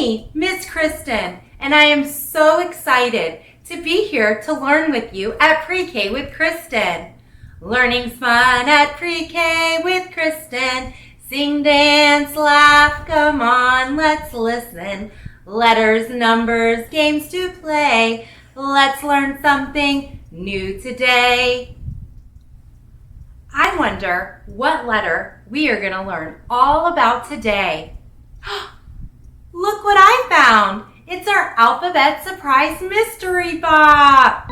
me, Miss Kristen, and I am so excited to be here to learn with you at Pre-K with Kristen. Learning's fun at Pre-K with Kristen. Sing, dance, laugh, come on, let's listen. Letters, numbers, games to play. Let's learn something new today. I wonder what letter we are going to learn all about today. Look what I found! It's our alphabet surprise mystery box!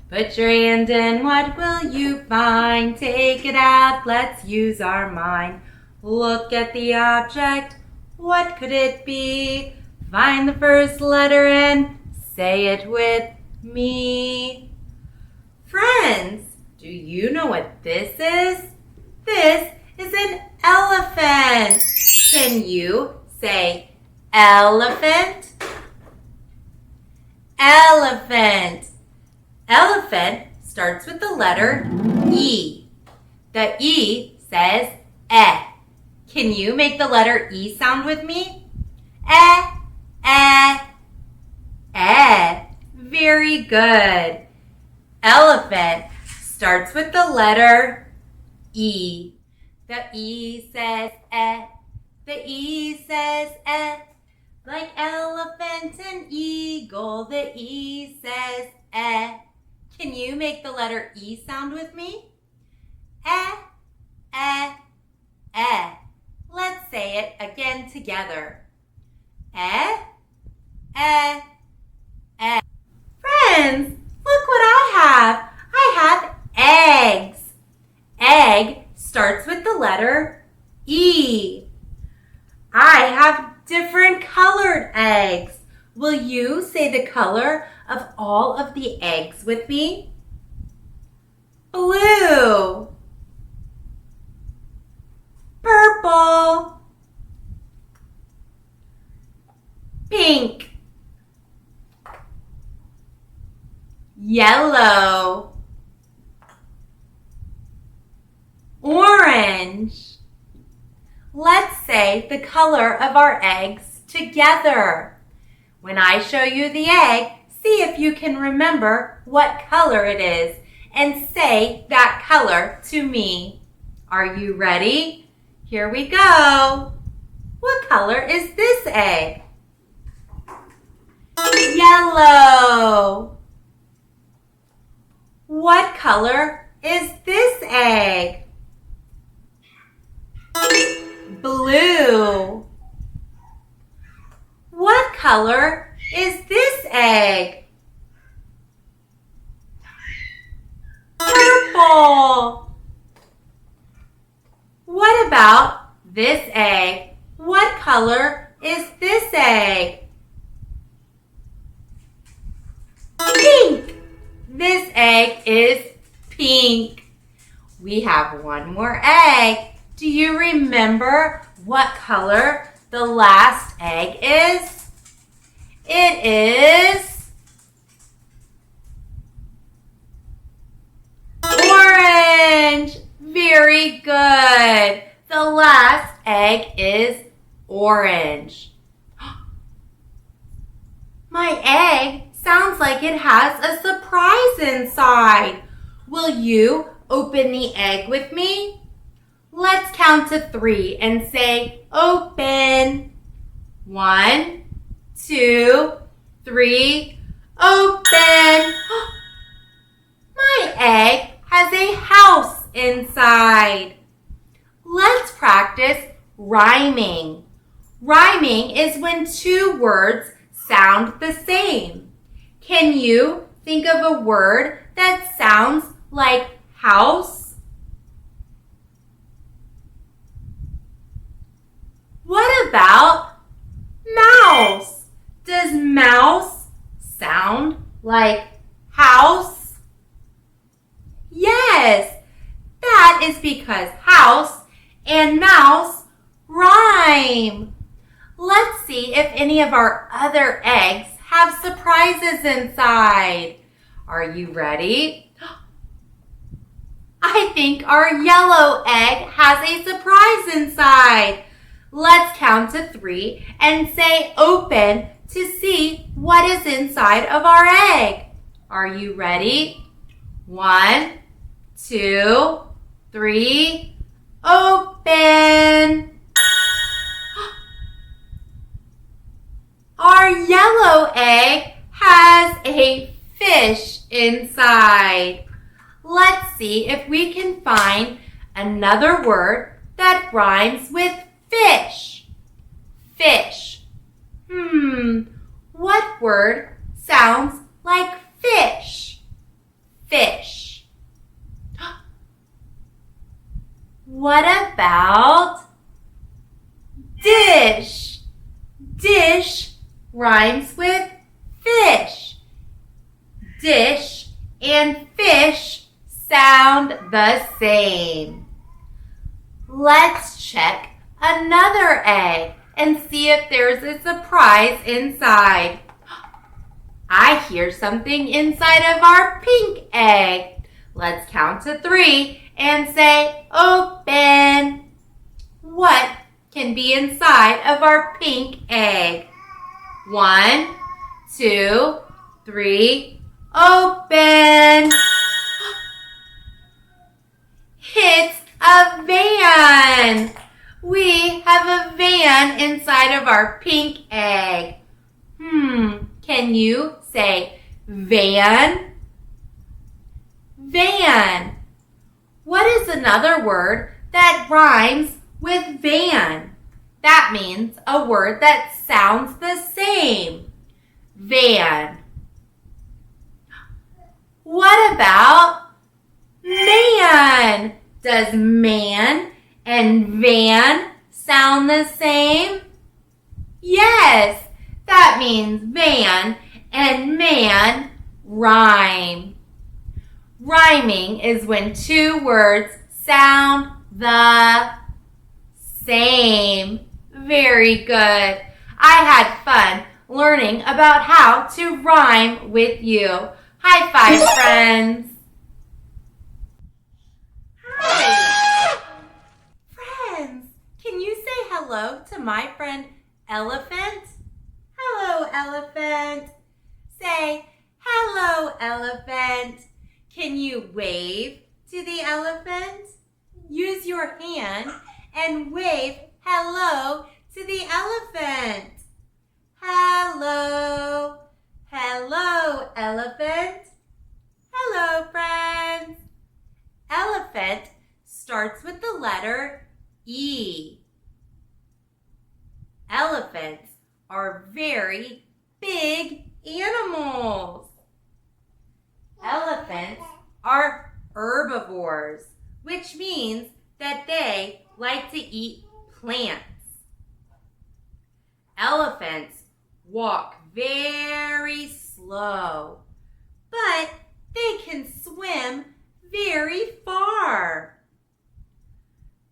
Put your hand in, what will you find? Take it out, let's use our mind. Look at the object, what could it be? Find the first letter and say it with me. Friends, do you know what this is? This is an elephant. Can you say elephant? Elephant. Elephant starts with the letter E. The E says eh. Can you make the letter E sound with me? Eh, eh, eh. Very good. Elephant starts with the letter E. The E says eh. The E says eh. Like elephant and eagle, the E says eh. Can you make the letter E sound with me? Eh, eh, eh. Let's say it again together. Eh, eh, eh. Friends, look what I have. I have eggs. Egg starts with the letter E. I have different colored eggs. Will you say the color of all of the eggs with me? Blue, purple, pink, yellow, orange. Let's say the color of our eggs together. When I show you the egg, see if you can remember what color it is and say that color to me. Are you ready? Here we go. What color is this egg? Yellow. What color is this egg? Blue. What color is this egg? Purple. What about this egg? What color is this egg? Pink. This egg is pink. We have one more egg. Do you remember what color the last egg is? It is orange. Very good. The last egg is orange. My egg sounds like it has a surprise inside. Will you open the egg with me? Let's count to 3 and say open. 1, 2, 3, open. My egg has a house inside. Let's practice rhyming. Rhyming is when 2 words sound the same. Can you think of a word that sounds like house? What about mouse? Does mouse sound like house? Yes, that is because house and mouse rhyme. Let's see if any of our other eggs have surprises inside. Are you ready? I think our yellow egg has a surprise inside. Let's count to 3 and say open to see what is inside of our egg. Are you ready? 1, 2, 3, open! Our yellow egg has a fish inside. Let's see if we can find another word that rhymes with fish. Fish. What word sounds like fish? Fish. What about dish? Dish rhymes with fish. Dish and fish sound the same. Let's check another egg and see if there's a surprise inside. I hear something inside of our pink egg. Let's count to 3 and say open. What can be inside of our pink egg? 1, 2, 3, open. It's a van. We have a van inside of our pink egg. Can you say van? Van. What is another word that rhymes with van? That means a word that sounds the same. Van. What about man? Does man and van sound the same? Yes, that means van and man rhyme. Rhyming is when two words sound the same. Very good. I had fun learning about how to rhyme with you. High five, friends. Hi. Friends, can you say hello to my friend Elephant? Hello, Elephant. Say, hello, Elephant. Can you wave to the elephant? Use your hand and wave hello to the elephant. Hello. Hello, elephant. Hello, friends. Elephant starts with the letter E. Elephants are very big animals. Elephants are herbivores, which means that they like to eat plants. Elephants walk very slow, but they can swim very far.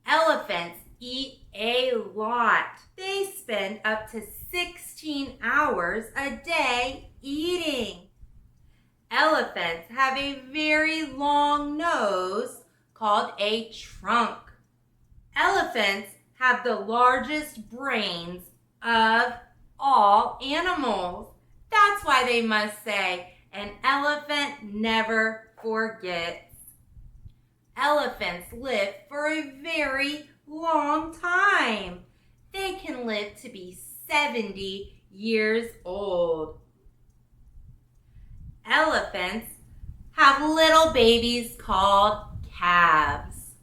Elephants eat a lot. They spend up to 16 hours a day eating. Elephants have a very long nose called a trunk. Elephants have the largest brains of all animals. That's why they must say, an elephant never forgets. Elephants live for a very long time. They can live to be 70 years old. Elephants have little babies called calves.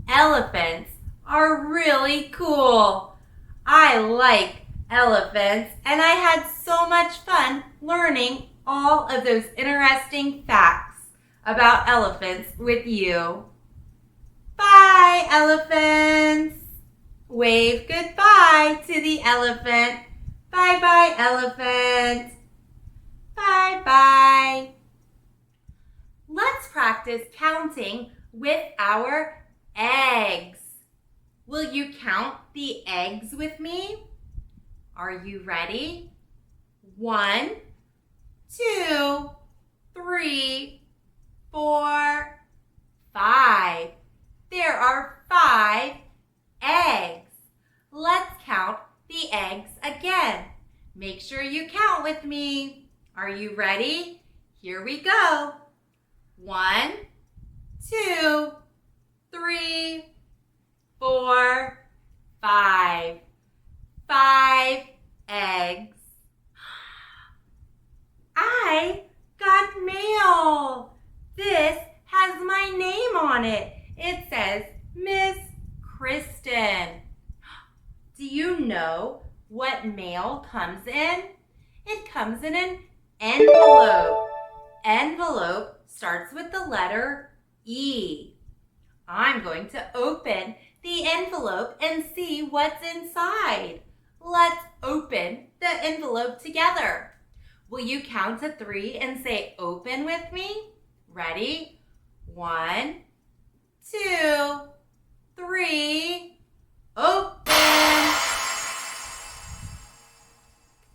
Elephants are really cool. I like elephants, and I had so much fun learning all of those interesting facts about elephants with you. Bye, elephants. Wave goodbye to the elephant. Bye-bye, elephant. Bye-bye. Let's practice counting with our eggs. Will you count the eggs with me? Are you ready? 1, 2, 3, 4, 5. There are 5 Are you ready? Here we go. 1, 2, 3, 4, 5. 5 eggs. I got mail. This has my name on it. It says Miss Kristen. Do you know what mail comes in? It comes in an envelope. Envelope starts with the letter E. I'm going to open the envelope and see what's inside. Let's open the envelope together. Will you count to 3 and say open with me? Ready? 1, 2, 3, open!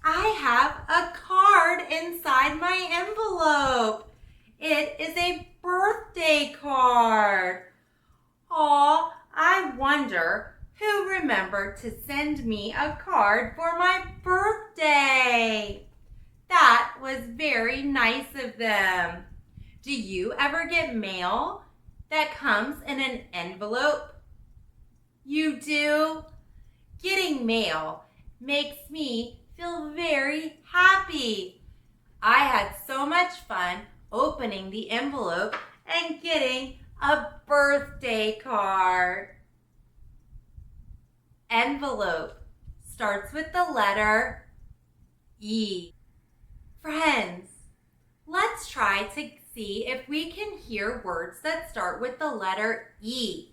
I have a card inside my envelope. It is a birthday card. Aw, I wonder who remembered to send me a card for my birthday. That was very nice of them. Do you ever get mail that comes in an envelope? You do? Getting mail makes me feel very happy. I had so much fun opening the envelope and getting a birthday card. Envelope starts with the letter E. Friends, let's try to see if we can hear words that start with the letter E.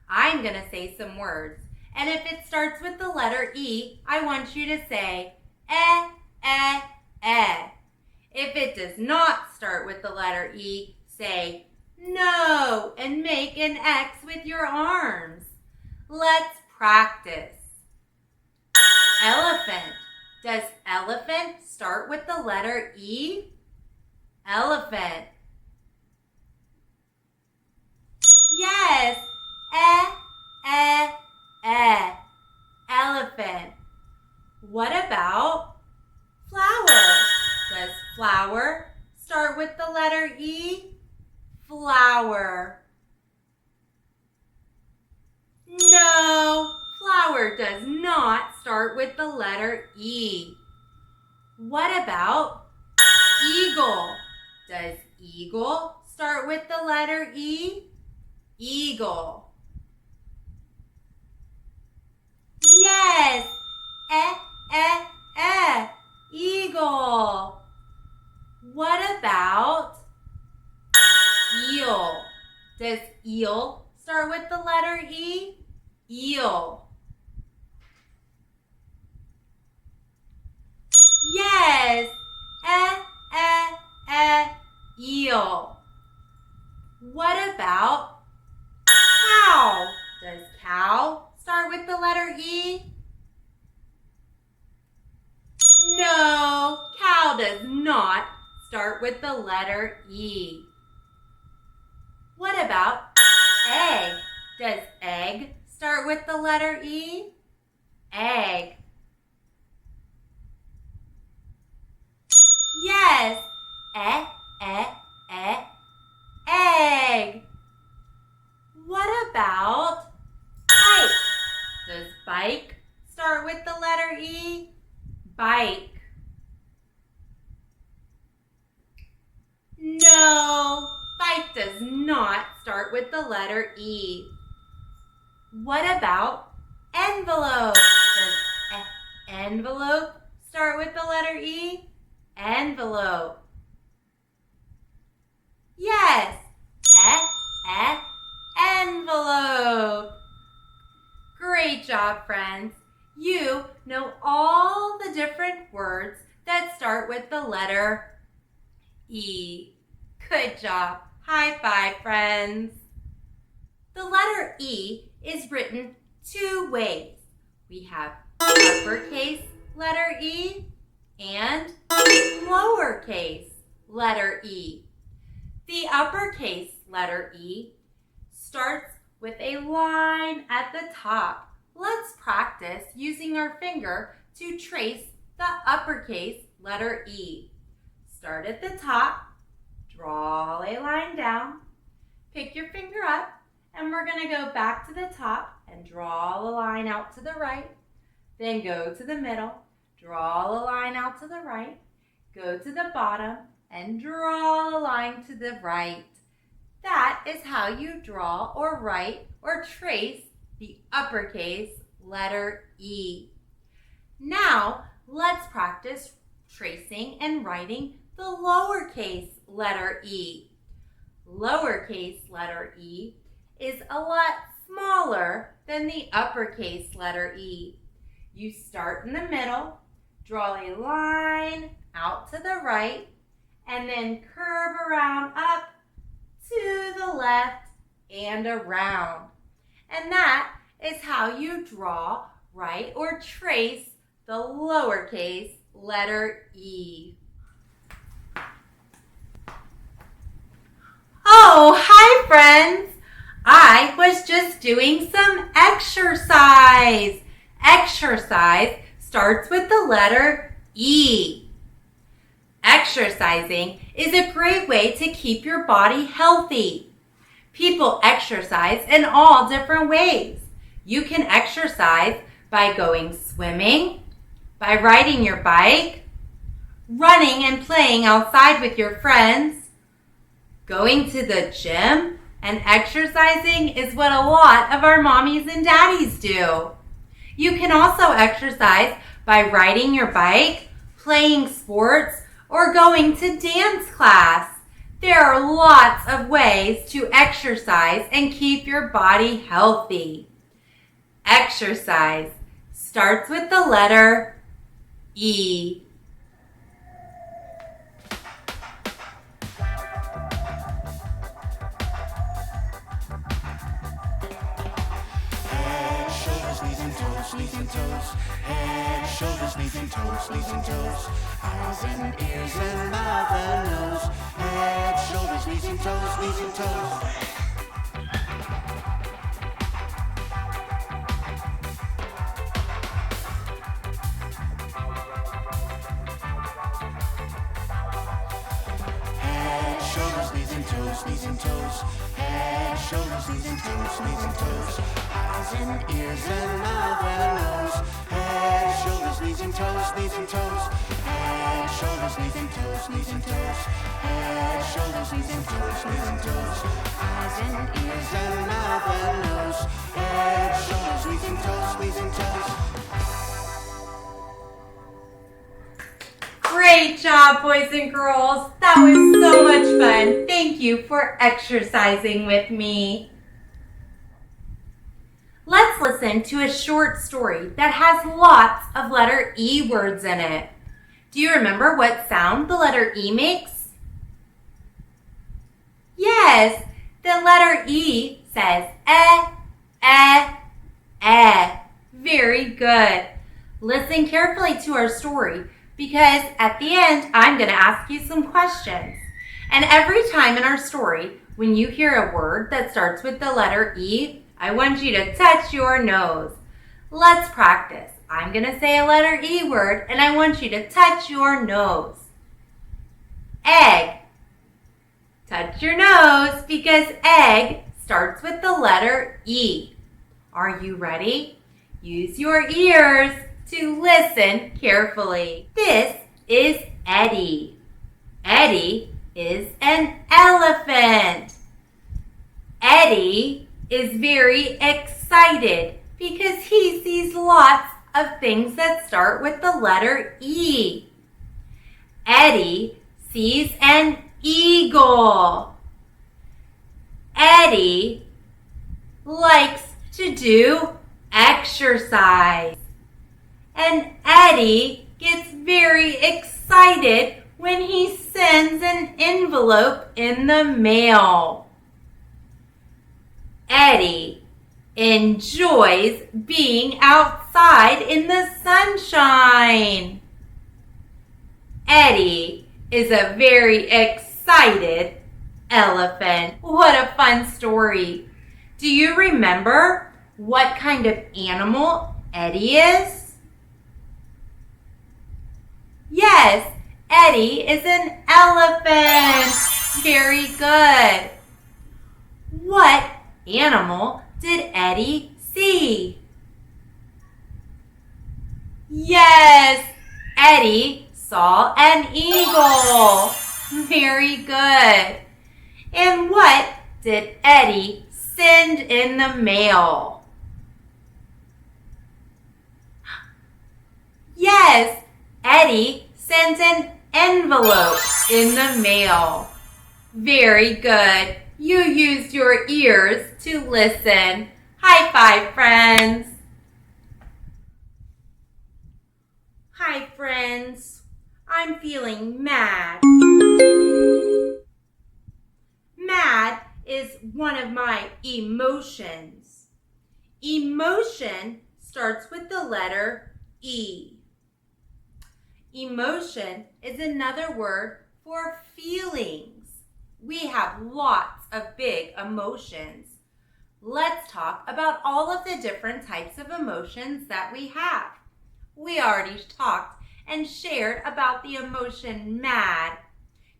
I'm going to say some words, and if it starts with the letter E, I want you to say eh, eh, eh. If it does not start with the letter E, say no and make an X with your arms. Let's practice. Elephant. Does elephant start with the letter E? Elephant. Yes. Elephant. What about flower? Does flower start with the letter E? Flower. No, flower does not start with the letter E. What about eagle? Does eagle start with the letter E? Eagle. Yes, eagle. What about eel? Does eel start with the letter E? Eel. Yes, eel. What about cow? Does cow start with the letter E? No, cow does not start with the letter E. What about egg? Does egg start with the letter E? Egg. Yes, egg. What about bike? Does bike start with the letter E? Bike. No, bike does not start with the letter E. What about envelope? Does envelope start with the letter E? Envelope. Yes, envelope. Great job, friends. You know all the different words that start with the letter E. Good job. High five, friends. The letter E is written 2 ways. We have uppercase letter E and lowercase letter E. The uppercase letter E starts with a line at the top. Let's practice using our finger to trace the uppercase letter E. Start at the top, draw a line down, pick your finger up, and we're going to go back to the top and draw a line out to the right. Then go to the middle, draw a line out to the right, go to the bottom, and draw a line to the right. That is how you draw or write or trace the uppercase letter E. Now, let's practice tracing and writing the lowercase letter E. Lowercase letter E is a lot smaller than the uppercase letter E. You start in the middle, draw a line out to the right, and then curve around up to the left and around. And that is how you draw, write, or trace the lowercase letter E. Oh, hi friends! I was just doing some exercise. Exercise starts with the letter E. Exercising is a great way to keep your body healthy. People exercise in all different ways. You can exercise by going swimming, by riding your bike, running and playing outside with your friends, going to the gym, and exercising is what a lot of our mommies and daddies do. You can also exercise by riding your bike, playing sports, or going to dance class. There are lots of ways to exercise and keep your body healthy. Exercise starts with the letter E. Head, shoulders, knees and toes, knees and toes. Head, shoulders, knees and toes, knees and toes. Eyes and ears and mouth and nose. Head, shoulders, knees and toes, knees and toes. Knees and toes, head, shoulders, knees and toes, knees and toes, eyes and ears and mouth and nose, head, shoulders, knees and toes, knees and toes, head, shoulders, knees and toes, knees and toes, head, shoulders, knees and toes, knees and toes, eyes and ears and mouth and nose, head, shoulders, knees and toes, knees and toes. Great job, boys and girls. That was so much fun. Thank you for exercising with me. Let's listen to a short story that has lots of letter E words in it. Do you remember what sound the letter E makes? Yes, the letter E says eh. Very good. Listen carefully to our story, because at the end, I'm going to ask you some questions. And every time in our story, when you hear a word that starts with the letter E, I want you to touch your nose. Let's practice. I'm going to say a letter E word, and I want you to touch your nose. Egg. Touch your nose, because egg starts with the letter E. Are you ready? Use your ears to listen carefully. This is Eddie. Eddie is an elephant. Eddie is very excited because he sees lots of things that start with the letter E. Eddie sees an eagle. Eddie likes to do exercise. And Eddie gets very excited when he sends an envelope in the mail. Eddie enjoys being outside in the sunshine. Eddie is a very excited elephant. What a fun story. Do you remember what kind of animal Eddie is? Yes, Eddie is an elephant. Very good. What animal did Eddie see? Yes, Eddie saw an eagle. Very good. And what did Eddie send in the mail? Yes, Eddie sent an envelope in the mail. Very good. You used your ears to listen. High five, friends. Hi, friends. I'm feeling mad. Mad is one of my emotions. Emotion starts with the letter E. Emotion is another word for feelings. We have lots of big emotions. Let's talk about all of the different types of emotions that we have. We already talked and shared about the emotion mad.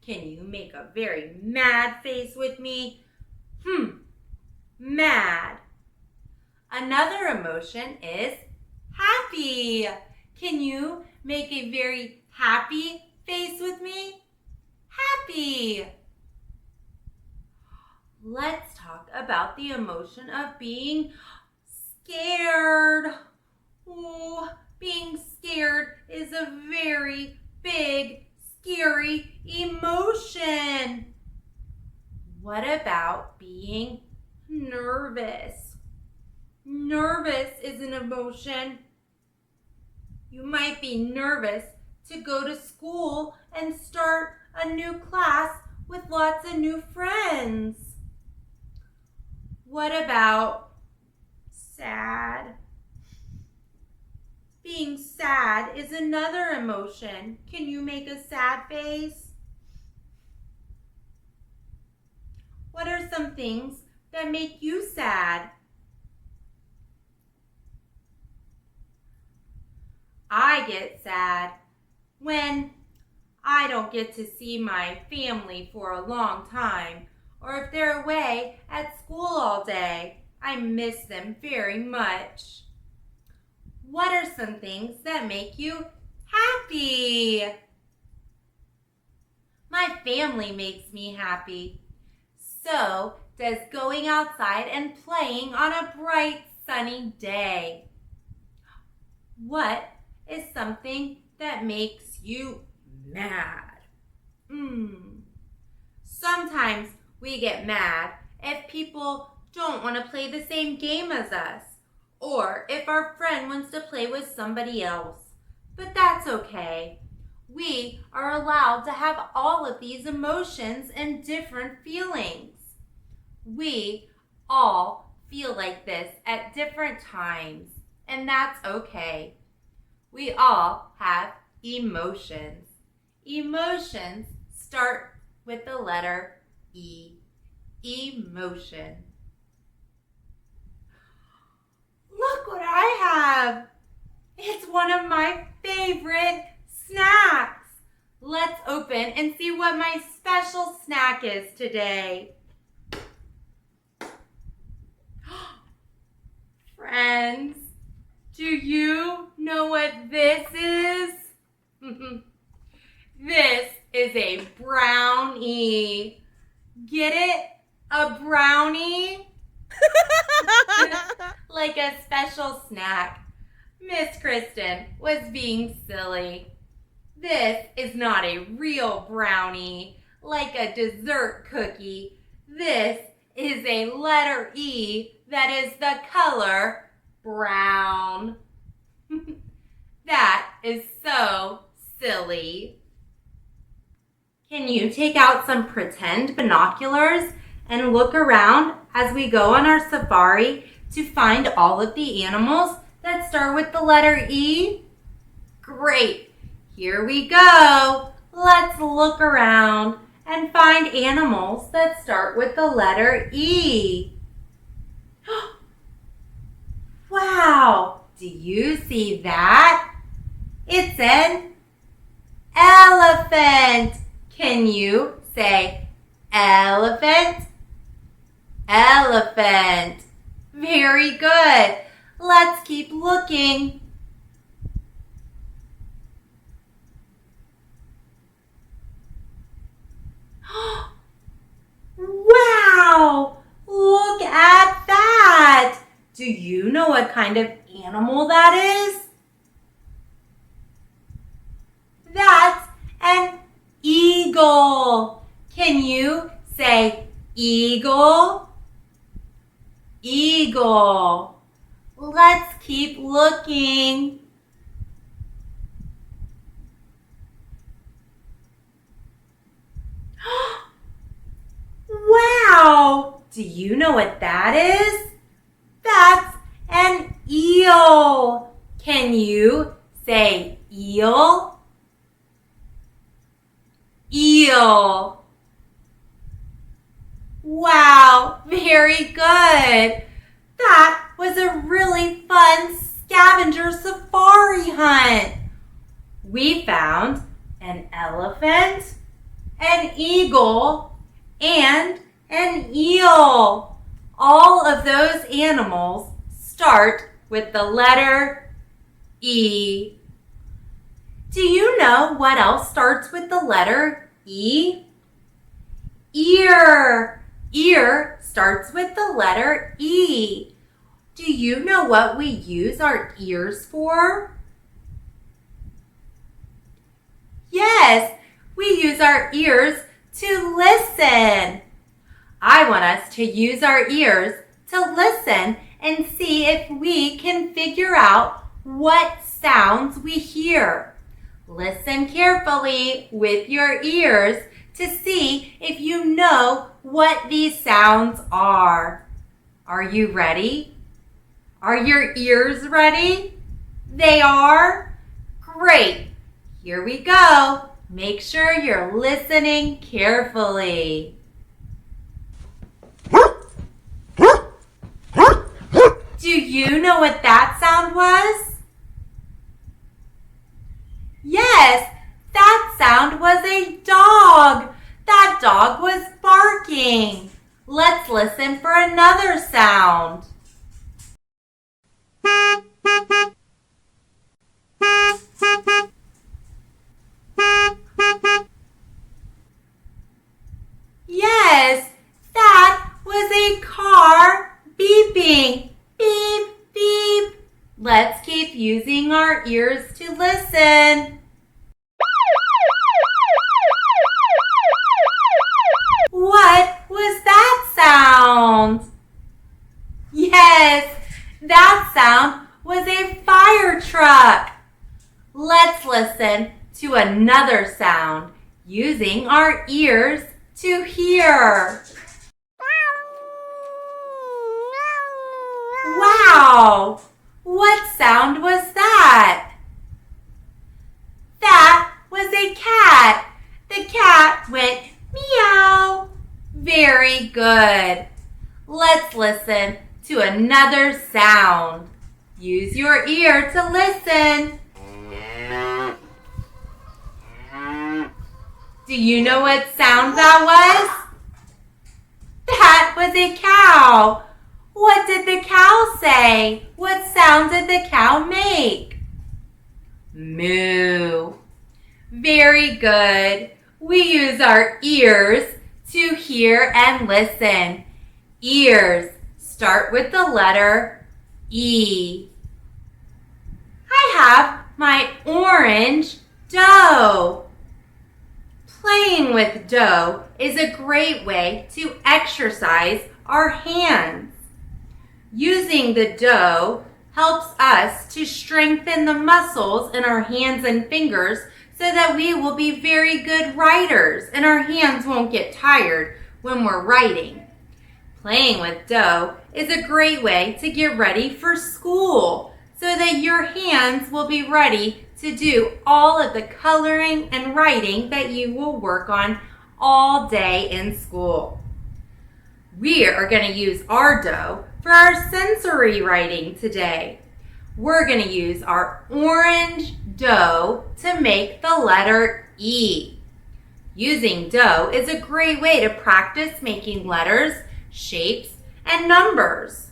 Can you make a very mad face with me? Mad. Another emotion is happy. Can you make a very happy face with me? Happy. Let's talk about the emotion of being scared. Oh, being scared is a very big, scary emotion. What about being nervous? Nervous is an emotion. You might be nervous to go to school and start a new class with lots of new friends. What about sad? Being sad is another emotion. Can you make a sad face? What are some things that make you sad? I get sad when I don't get to see my family for a long time, or if they're away at school all day. I miss them very much. What are some things that make you happy? My family makes me happy. So does going outside and playing on a bright, sunny day. What is something that makes you mad? Sometimes we get mad if people don't want to play the same game as us, or if our friend wants to play with somebody else. But that's okay. We are allowed to have all of these emotions and different feelings. We all feel like this at different times, and that's okay. We all have emotions. Emotions start with the letter E. Emotion. Look what I have. It's one of my favorite snacks. Let's open and see what my special snack is today. Friends, do you know what this is? This is a brownie. Get it? A brownie? Like a special snack. Miss Kristen was being silly. This is not a real brownie, like a dessert cookie. This is a letter E that is the color brown. That is so silly. Can you take out some pretend binoculars and look around as we go on our safari to find all of the animals that start with the letter E? Great. Here we go. Let's look around and find animals that start with the letter E. Wow, do you see that? It's an Elephant. Can you say elephant? Elephant. Very good. Let's keep looking. Wow! Look at that! Do you know what kind of animal that is? That's an eagle. Can you say eagle? Eagle. Let's keep looking. Wow! Do you know what that is? That's an eel. Can you say eel? Eel. Wow, very good. That was a really fun scavenger safari hunt. We found an elephant, an eagle, and an eel. All of those animals start with the letter E. Do you know what else starts with the letter E? Ear. Ear starts with the letter E. Do you know what we use our ears for? Yes, we use our ears to listen. I want us to use our ears to listen and see if we can figure out what sounds we hear. Listen carefully with your ears to see if you know what these sounds are. Are you ready? Are your ears ready? They are? Great. Here we go. Make sure you're listening carefully. Do you know what that sound was? Yes, that sound was a dog. That dog was barking. Let's listen for another sound. Yes, that was a car beeping. Beep, beep. Let's keep using our ears to listen. What was that sound? Yes, that sound was a fire truck. Let's listen to another sound using our ears to hear. Wow! What sound was that? That was a cat. The cat went meow. Very good. Let's listen to another sound. Use your ear to listen. Do you know what sound that was? That was a cow. What did the cow say? What sound did the cow make? Moo. Very good. We use our ears to hear and listen. Ears start with the letter E. I have my orange dough. Playing with dough is a great way to exercise our hands. Using the dough helps us to strengthen the muscles in our hands and fingers so that we will be very good writers and our hands won't get tired when we're writing. Playing with dough is a great way to get ready for school so that your hands will be ready to do all of the coloring and writing that you will work on all day in school. We are going to use our dough for our sensory writing today. We're going to use our orange dough to make the letter E. Using dough is a great way to practice making letters, shapes, and numbers.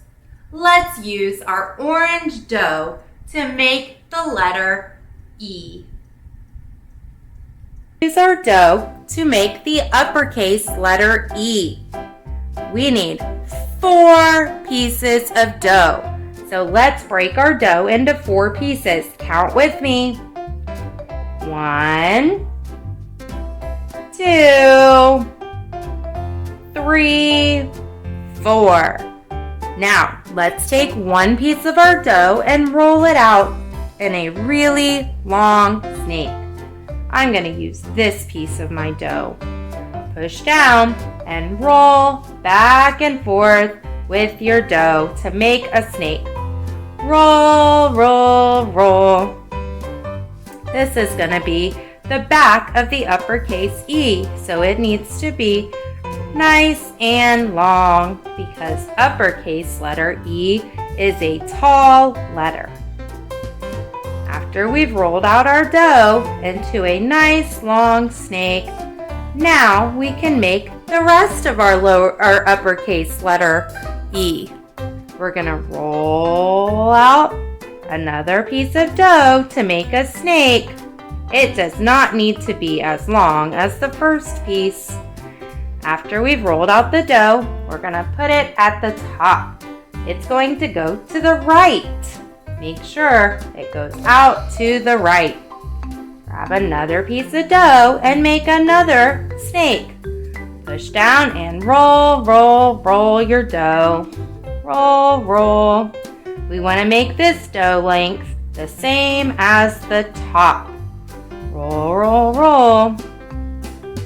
Let's use our orange dough to make the letter E. Use our dough to make the uppercase letter E. We need 4 pieces of dough. So let's break our dough into 4 pieces. Count with me. 1, 2, 3, 4. Now, let's take 1 piece of our dough and roll it out in a really long snake. I'm going to use this piece of my dough. Push down and roll back and forth with your dough to make a snake. Roll, roll, roll. This is going to be the back of the uppercase E, so it needs to be nice and long because uppercase letter E is a tall letter. After we've rolled out our dough into a nice long snake, now we can make the rest of our uppercase letter E. We're going to roll out another piece of dough to make a snake. It does not need to be as long as the first piece. After we've rolled out the dough, we're going to put it at the top. It's going to go to the right. Make sure it goes out to the right. Grab another piece of dough and make another snake. Push down and roll, roll, roll your dough. Roll, roll. We want to make this dough length the same as the top. Roll, roll, roll.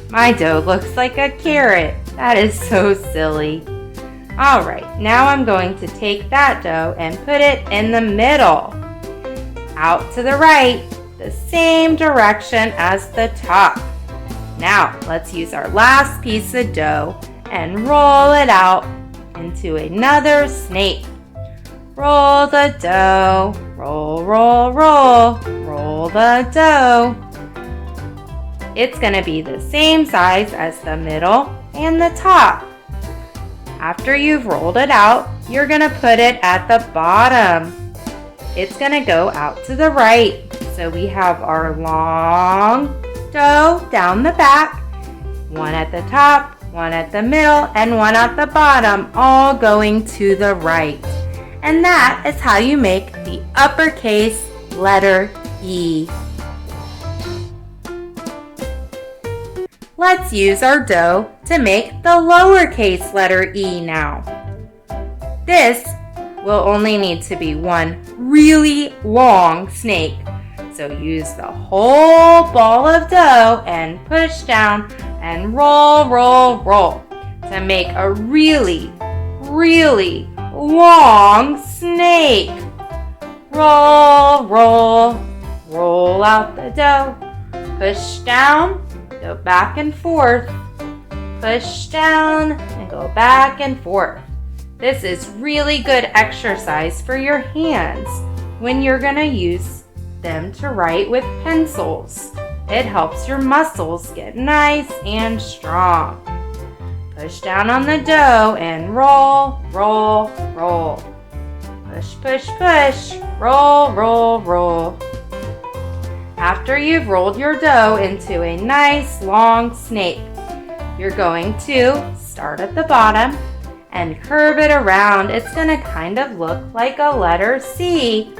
My dough looks like a carrot. That is so silly. Alright, now I'm going to take that dough and put it in the middle. Out to the right, the same direction as the top. Now, let's use our last piece of dough and roll it out into another snake. Roll the dough. Roll, roll, roll. Roll the dough. It's going to be the same size as the middle and the top. After you've rolled it out, you're going to put it at the bottom. It's going to go out to the right. So we have our long dough down the back, one at the top, one at the middle, and one at the bottom, all going to the right. And that is how you make the uppercase letter E. Let's use our dough to make the lowercase letter E now. This will only need to be one really long snake. So use the whole ball of dough and push down and roll, roll, roll to make a really, really long snake. Roll, roll, roll out the dough. Push down, go back and forth. Push down and go back and forth. This is really good exercise for your hands when you're going to use them to write with pencils. It helps your muscles get nice and strong. Push down on the dough and roll, roll, roll. Push, push, push. Roll, roll, roll. After you've rolled your dough into a nice long snake, you're going to start at the bottom and curve it around. It's going to kind of look like a letter C,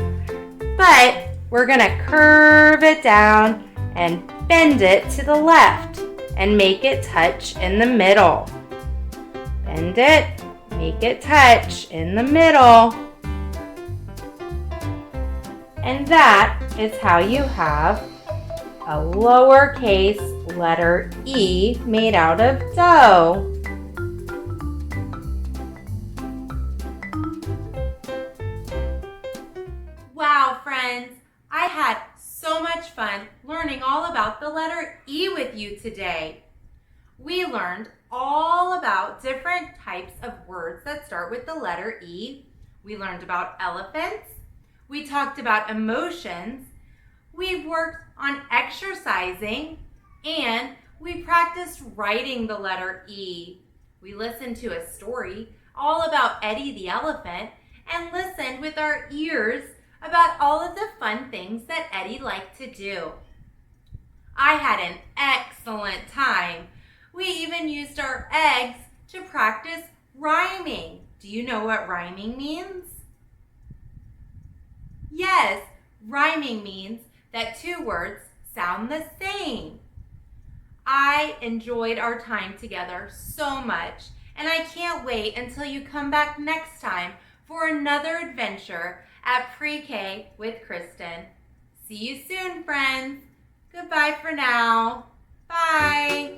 but we're going to curve it down and bend it to the left and make it touch in the middle. Bend it, make it touch in the middle. And that is how you have a lowercase letter E made out of dough. Wow, friends! I had so much fun learning all about the letter E with you today. We learned all about different types of words that start with the letter E. We learned about elephants. We talked about emotions. We've worked on exercising. And we practiced writing the letter E. We listened to a story all about Eddie the elephant and listened with our ears about all of the fun things that Eddie liked to do. I had an excellent time. We even used our eggs to practice rhyming. Do you know what rhyming means? Yes, rhyming means that two words sound the same. I enjoyed our time together so much, and I can't wait until you come back next time for another adventure at Pre-K with Kristen. See you soon, friends. Goodbye for now. Bye.